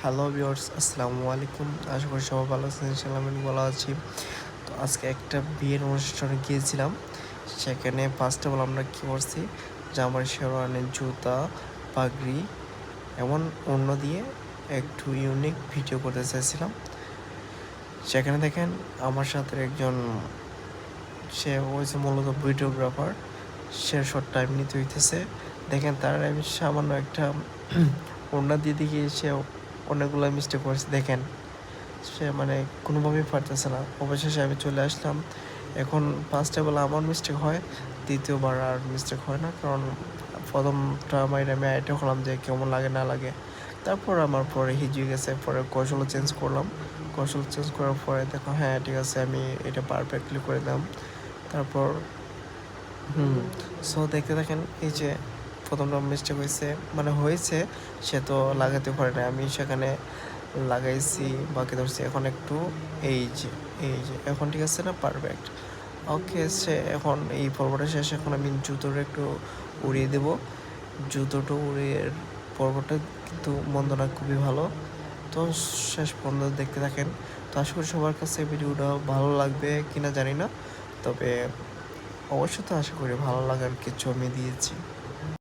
Hello viewers, আসসালামু আলাইকুম। আশা করি সবাই ভালো আছেন। ইনশাআল্লাহ আমি ভালো আছি। তো আজকে একটা বিয়ের অনুষ্ঠানে গিয়েছিলাম। সেখানে ফার্স্ট অফ অল আমরা কী করছি, জামার শেরওয়ানি, জুতা, পাগড়ি এমন ওড়না দিয়ে একটু ইউনিক ভিডিও করতে চাইছিলাম। সেখানে দেখেন আমার সাথে একজন, সে হয়েছে মূলত ভিডিওগ্রাফার। সে শর্ট টাইম নিতে হইতেছে। দেখেন তার আমি সামান্য একটা ওড়না দিয়ে দেখি সে অনেকগুলো মিস্টেক করেছে। দেখেন সে মানে কোনোভাবেই পারতেছে না। অবশেষে আমি চলে আসলাম। এখন ফার্স্টে বলে আমার মিস্টেক হয়, দ্বিতীয়বার আর মিস্টেক হয় না, কারণ প্রথমটা আমি আইডিয়া করলাম যে কেমন লাগে না লাগে। তারপর আমার পরে হিজিয়ে গেছে, পরে কৌশল চেঞ্জ করলাম। কৌশল চেঞ্জ করার পরে দেখো হ্যাঁ ঠিক আছে, আমি এটা পারফেক্টলি করে দিলাম। তারপর সো দেখতে থাকেন। এই যে প্রথমটা মিস্টেক হয়েছে, মানে হয়েছে, সে তো লাগাতে পারে না, আমি সেখানে লাগাইছি, বাকি ধরছি। এখন একটু এই যে এখন ঠিক আছে না, পারফেক্ট। ওকে, সে এখন এই পর্বটা শেষ। এখন আমি জুতোটা একটু উড়িয়ে দেব। জুতোটা উড়িয়ে পর্বটা কিন্তু মন্দ না, খুবই ভালো। তো শেষ পর্যন্ত দেখতে থাকেন। তো আশা করি সবার কাছে ভিডিওটা ভালো লাগবে কিনা জানি না, তবে অবশ্যই তো আশা করি ভালো লাগার কিছু আমি দিয়েছি।